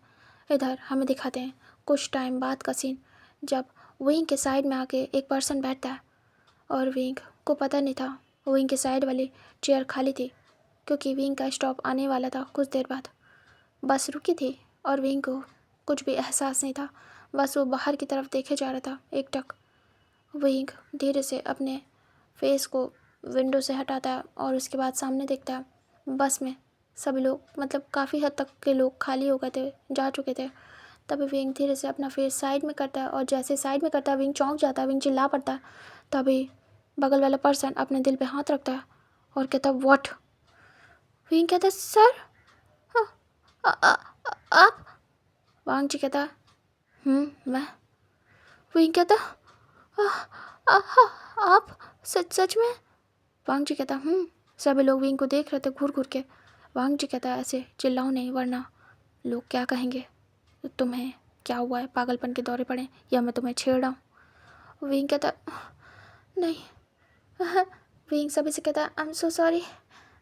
इधर हमें दिखाते हैं कुछ टाइम बाद का सीन, जब विंग के साइड में आके एक पर्सन बैठता है और विंग को पता नहीं था विंग के साइड वाली चेयर खाली थी, क्योंकि विंग का स्टॉप आने वाला था कुछ देर बाद। बस रुकी थी और विंग को कुछ भी एहसास नहीं था। बस वो बाहर की तरफ देखे जा रहा था एकटक। विंग धीरे से अपने फेस को विंडो से हटाता है और उसके बाद सामने देखता है बस में सभी लोग, मतलब काफ़ी हद तक के लोग खाली हो गए थे, जा चुके थे। तभी विंग धीरे से अपना फेस साइड में करता है और जैसे साइड में करता है विंग चौंक जाता है, विंग चिल्ला पड़ता है। तभी बगल वाला पर्सन अपने दिल पे हाथ रखता है और कहता है व्हाट। विंग कहता है सर, आप। वांग जी कहता मैं। विंग कहता आप सच सच में। वांग जी कहता सभी लोग विंग को देख रहे थे घूर घूर के। वांग जी कहता ऐसे चिल्लाओ नहीं वरना लोग क्या कहेंगे, तुम्हें क्या हुआ है, पागलपन के दौरे पड़े या मैं तुम्हें छेड़ रहा हूँ। विंग कहता नहीं। विंग सभी से कहता आई एम सो सॉरी,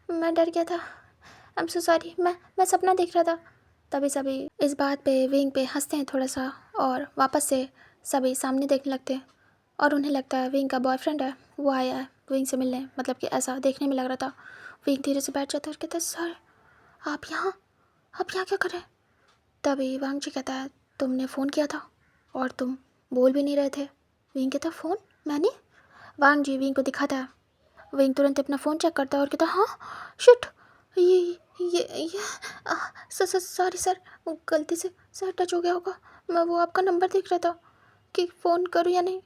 मैं डर गया था, आई एम सो सॉरी, मैं सपना देख रहा था। तभी सभी इस बात पे विंग पे हंसते हैं थोड़ा सा और वापस से सभी सामने देखने लगते हैं और उन्हें लगता है विंग का बॉयफ्रेंड है वो आया है विंग से मिलने, मतलब कि ऐसा देखने में लग रहा था। विंग धीरे से बैठ जाता है और कहता है सर आप यहाँ क्या कर रहे हैं। तभी वांग जी कहता है तुमने फ़ोन किया था और तुम बोल भी नहीं रहे थे। विंग कहता फ़ोन मैंने। वांग जी विंग को दिखाता है। विंग तुरंत अपना फ़ोन चेक करता है और कहता हाँ शिट, ये सॉरी सर, गलती से सर टच हो गया होगा, मैं वो आपका नंबर देख रहा था कि फ़ोन करूँ या नहीं।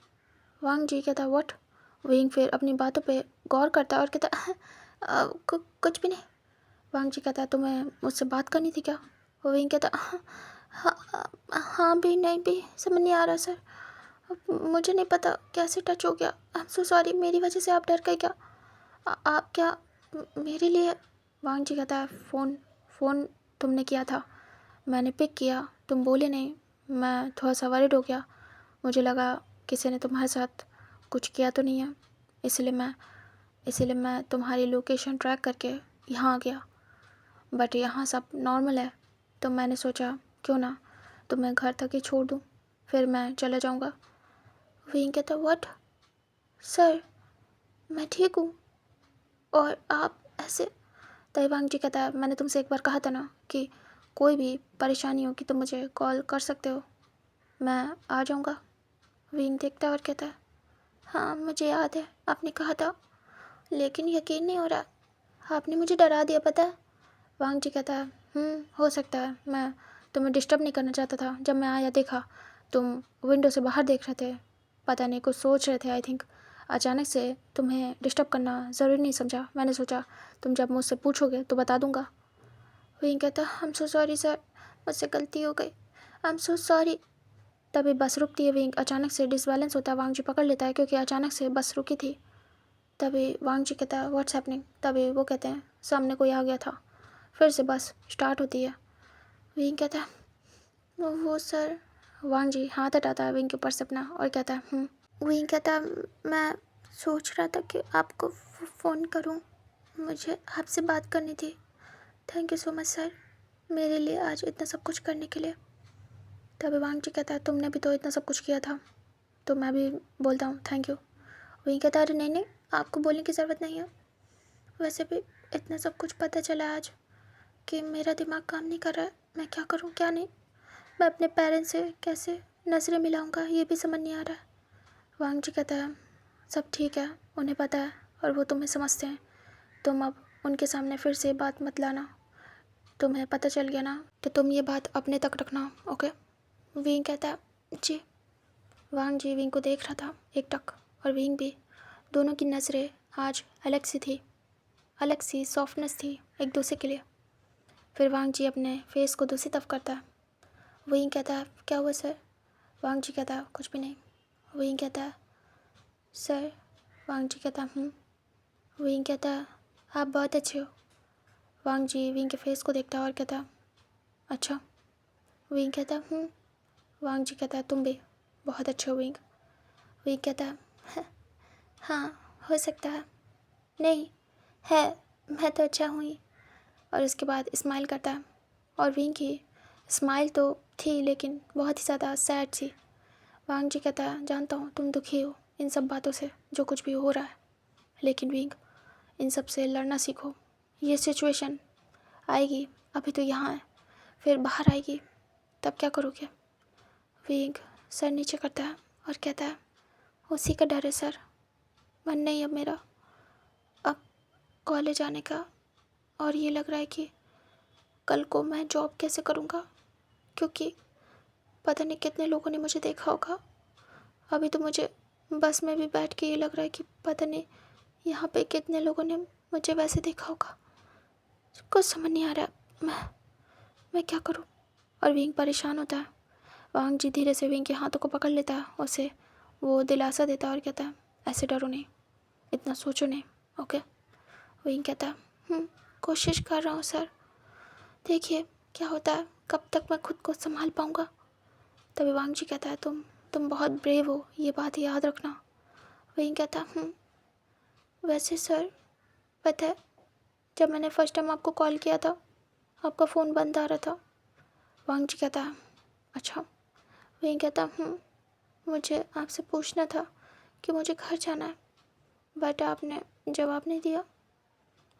वांग जी कहता व्हाट। विंग फिर अपनी बातों पे गौर करता है और कहता कुछ भी नहीं। वांग जी कहता तुम्हें मुझसे बात करनी थी क्या। विंग कहता हाँ भी नहीं भी समझ नहीं आ रहा सर, मुझे नहीं पता कैसे टच हो गया, आई एम सो सॉरी, मेरी वजह से आप डर गए क्या, आप क्या मेरे लिए। वांग जी कहता है फ़ोन तुमने किया था, मैंने पिक किया, तुम बोले नहीं, मैं थोड़ा सा वरिड हो गया, मुझे लगा किसी ने तुम्हारे साथ कुछ किया तो नहीं है, इसलिए मैं तुम्हारी लोकेशन ट्रैक करके यहाँ आ गया, बट यहाँ सब नॉर्मल है, तो मैंने सोचा क्यों ना तुम्हें घर तक ही छोड़ दूँ, फिर मैं चला जाऊँगा। विंग कहता व्हाट सर, मैं ठीक हूँ और आप ऐसे। तैवांग जी कहता है मैंने तुमसे एक बार कहा था ना कि कोई भी परेशानी हो कि तुम मुझे कॉल कर सकते हो, मैं आ जाऊँगा। विंग देखता है और कहता है हाँ मुझे याद है आपने कहा था, लेकिन यकीन नहीं हो रहा, आपने मुझे डरा दिया पता है। वांग जी कहता है हो सकता है, मैं तुम्हें डिस्टर्ब नहीं करना चाहता था, जब मैं आया देखा तुम विंडो से बाहर देख रहे थे, पता नहीं कुछ सोच रहे थे आई थिंक, अचानक से तुम्हें डिस्टर्ब करना ज़रूरी नहीं समझा, मैंने सोचा तुम जब मुझसे पूछोगे तो बता दूंगा। विंग कहता I am so sorry sir, मुझसे गलती हो गई, आई एम सो सॉरी। तभी बस रुकती है, विंग अचानक से डिसबैलेंस होता है, वांग जी पकड़ लेता है क्योंकि अचानक से बस रुकी थी। तभी वांग जी कहता है व्हाट्स हैपनिंग। तभी वो कहते हैं सामने कोई आ गया था। फिर से बस स्टार्ट होती है। विंग कहता है वो सर। वांग जी हाथ हटाता है विंग के ऊपर से अपना और कहता है विंग कहता है मैं सोच रहा था कि आपको फ़ोन करूं, मुझे आपसे बात करनी थी, thank you so much sir मेरे लिए आज इतना सब कुछ करने के लिए। तभी वांग जी कहता है तुमने भी तो इतना सब कुछ किया था, तो मैं भी बोलता हूँ थैंक यू। विंग कहता है अरे नहीं आपको बोलने की ज़रूरत नहीं है, वैसे भी इतना सब कुछ पता चला आज कि मेरा दिमाग काम नहीं कर रहा है, मैं क्या करूं क्या नहीं, मैं अपने पेरेंट्स से कैसे नज़रें मिलाऊंगा ये भी समझ नहीं आ रहा है। वांग जी कहता है सब ठीक है, उन्हें पता है और वो तुम्हें समझते हैं, तुम अब उनके सामने फिर से बात मत लाना, तुम्हें पता चल गया ना तो तुम ये बात अपने तक रखना ओके। विंग कहता है जी। वांग जी विंग को देख रहा था एक टक और विंग भी, दोनों की नज़रें आज अलग सी थी, अलग सी सॉफ्टनेस थी एक दूसरे के लिए। फिर वांग जी अपने फेस को दूसरी तरफ करता है। विंग कहता है क्या हुआ सर। वांग जी कहता है कुछ भी नहीं। विंग कहता है सर। वांग जी कहता है विंग कहता है आप बहुत अच्छे हो। वांग जी विंग के फेस को देखता है और कहता है अच्छा। विंग कहता है वांग जी कहता है तुम भी बहुत अच्छे हो विंग। विंग कहता है हाँ हो सकता है, नहीं है, मैं तो अच्छा हूँ ही। और उसके बाद स्माइल करता है और विंग की स्माइल तो थी लेकिन बहुत ही ज़्यादा सैड सी। वांग जी कहता है जानता हूँ तुम दुखी हो इन सब बातों से जो कुछ भी हो रहा है, लेकिन विंग इन सब से लड़ना सीखो, ये सिचुएशन आएगी, अभी तो यहाँ है, फिर बाहर आएगी तब क्या करोगे। विंग सर नीचे करता है और कहता है उसी का डर है सर, मन नहीं अब मेरा अब कॉलेज आने का, और ये लग रहा है कि कल को मैं जॉब कैसे करूँगा, क्योंकि पता नहीं कितने लोगों ने मुझे देखा होगा। अभी तो मुझे बस में भी बैठ के ये लग रहा है कि पता नहीं यहाँ पे कितने लोगों ने मुझे वैसे देखा होगा। कुछ समझ नहीं आ रहा मैं क्या करूँ। और विंग परेशान होता है। वांग जी धीरे से विंग के हाथों को पकड़ लेता है, उसे वो दिलासा देता है और कहता है ऐसे डरो नहीं, इतना सोचो नहीं, ओके। विंग कहता है कोशिश कर रहा हूँ सर, देखिए क्या होता है, कब तक मैं खुद को संभाल पाऊँगा। तभी वांग जी कहता है तुम बहुत ब्रेव हो, ये बात याद रखना। विंग कहता वैसे सर पता है जब मैंने फर्स्ट टाइम आपको कॉल किया था आपका फ़ोन बंद आ रहा था। वांग जी कहता है अच्छा। विंग कहता मुझे आपसे पूछना था कि मुझे घर जाना है, बट आपने जवाब नहीं दिया।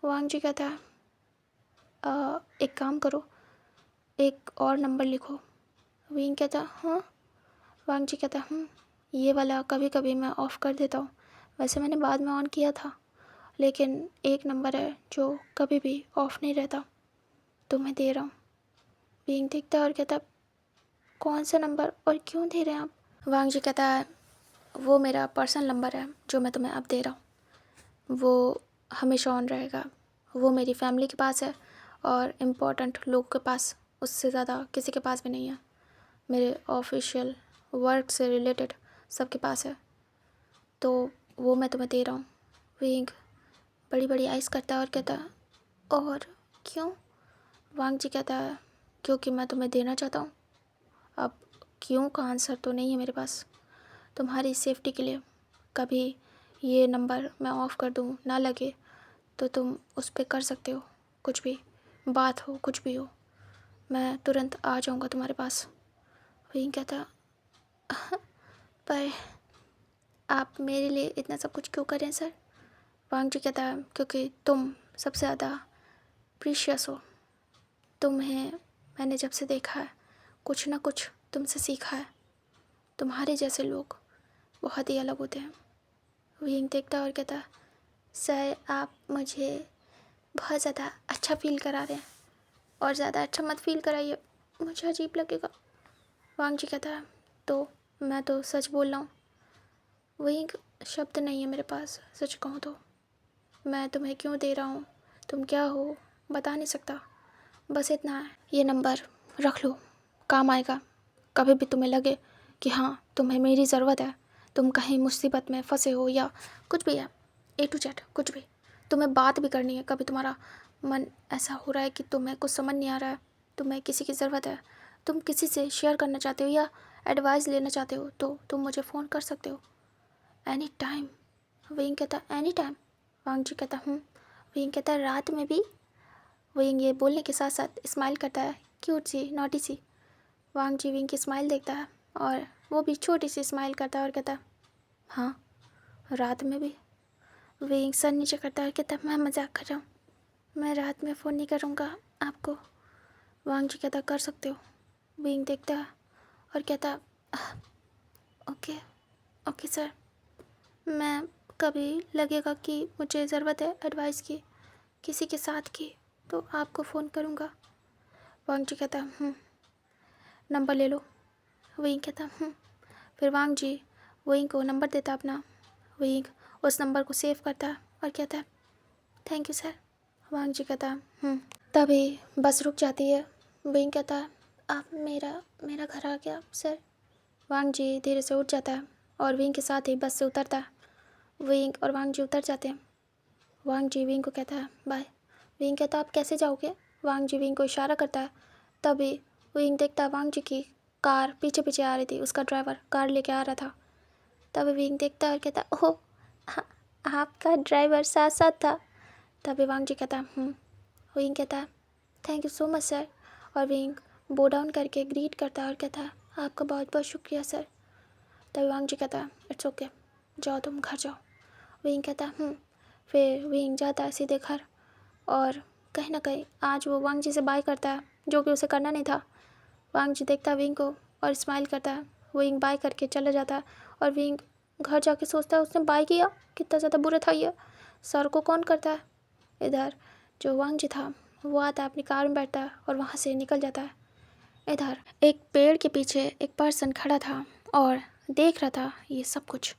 वांग जी कहता है एक काम करो, एक और नंबर लिखो। विंग कहता हाँ। वांग जी कहता ये वाला कभी कभी मैं ऑफ़ कर देता हूँ, वैसे मैंने बाद में ऑन किया था, लेकिन एक नंबर है जो कभी भी ऑफ़ नहीं रहता, तो मैं दे रहा हूँ। विंग देखता है और कहता कौन सा नंबर और क्यों दे रहे हैं आप। वांग जी कहता है वो मेरा पर्सनल नंबर है जो मैं तुम्हें अब दे रहा हूँ, वो हमेशा ऑन रहेगा। वो मेरी फैमिली के पास है और इम्पोर्टेंट लोगों के पास, उससे ज़्यादा किसी के पास भी नहीं है। मेरे ऑफिशियल वर्क से रिलेटेड सबके पास है, तो वो मैं तुम्हें दे रहा हूँ। विंग बड़ी बड़ी आइज़ करता है और कहता है और क्यों। वांग जी कहता है क्योंकि मैं तुम्हें देना चाहता हूँ। अब क्यों का आंसर तो नहीं है मेरे पास, तुम्हारी सेफ्टी के लिए। कभी ये नंबर मैं ऑफ़ कर दूँ ना लगे तो तुम उस पर कर सकते हो, कुछ भी बात हो कुछ भी हो, मैं तुरंत आ जाऊँगा तुम्हारे पास। विंग कहता पर आप मेरे लिए इतना सब कुछ क्यों करें सर। वांग जी कहता है क्योंकि तुम सबसे ज़्यादा प्रीशियस हो। तुम्हें मैंने जब से देखा है कुछ ना कुछ तुमसे सीखा है। तुम्हारे जैसे लोग बहुत ही अलग होते हैं। विंग देखता है और कहता है सर आप मुझे बहुत ज़्यादा अच्छा फील करा रहे हैं, और ज़्यादा अच्छा मत फील कराइए, मुझे अजीब लगेगा। वांग जी कहता है तो मैं तो सच बोल रहा हूँ। विंग शब्द नहीं है मेरे पास, सच कहूँ तो मैं तुम्हें क्यों दे रहा हूँ, तुम क्या हो बता नहीं सकता, बस इतना है। ये नंबर रख लो, काम आएगा। कभी भी तुम्हें लगे कि हाँ तुम्हें मेरी ज़रूरत है, तुम कहीं मुसीबत में फंसे हो या कुछ भी है, A to Z कुछ भी, तुम्हें बात भी करनी है, कभी तुम्हारा मन ऐसा हो रहा है कि तुम्हें कुछ समझ नहीं आ रहा है, तुम्हें किसी की ज़रूरत है, तुम किसी से शेयर करना चाहते हो या एडवाइस लेना चाहते हो, तो तुम मुझे फ़ोन कर सकते हो एनी टाइम। विंग कहता एनी टाइम। वांग जी कहता विंग कहता रात में भी। विंग ये बोलने के साथ साथ स्माइल करता है, क्यूट सी नॉटी सी। वांग जी विंग की स्माइल देखता है और वो भी छोटी सी स्माइल करता है और कहता हाँ रात में भी। विंग सर नीचे करता है और कहता मैं मजाक कर रहा हूँ, मैं रात में फ़ोन नहीं करूँगा आपको। वांग जी कहता कर सकते हो। विंग देखता है और कहता ओके ओके सर, मैं कभी लगेगा कि मुझे ज़रूरत है एडवाइस की किसी के साथ की तो आपको फ़ोन करूँगा। वांग जी कहता नंबर ले लो। विंग कहता फिर वांग जी विंग को नंबर देता अपना। विंग उस नंबर को सेव करता और कहता है थैंक यू सर। वांग जी कहता तभी बस रुक जाती है। विंग कहता है आप मेरा मेरा घर आ गया सर। वांग जी धीरे से उठ जाता है और विंग के साथ ही बस से उतरता है। विंग और वांग जी उतर जाते हैं। वांग जी विंग को कहता है बाय। विंग कहता आप कैसे जाओगे। वांग जी विंग को इशारा करता है। तभी विंग देखता है वांग जी की कार पीछे पीछे आ रही थी, उसका ड्राइवर कार लेके आ रहा था। तभी विंग देखता है और कहता ओह आपका ड्राइवर साथ साथ था। तभी वांग जी कहता विंग कहता है thank you so much sir, और विंग बो डाउन करके ग्रीट करता है और कहता है आपका बहुत बहुत शुक्रिया सर। तभी वांग जी कहता है इट्स ओके, जाओ तुम घर जाओ। विंग कहता फिर विंग जाता है सीधे घर, और कहीं ना कहीं आज वो वांग जी से बाय करता है जो कि उसे करना नहीं था। वांग जी देखता है विंग को और स्माइल करता है। विंग बाय करके चला जाता है और विंग घर जाके सोचता है उसने बाय किया, कितना ज़्यादा बुरा था ये, सर को कौन करता है। इधर जो वांग जी था वो आता है अपनी कार में बैठता है और वहाँ से निकल जाता है। इधर एक पेड़ के पीछे एक पर्सन खड़ा था और देख रहा था ये सब कुछ।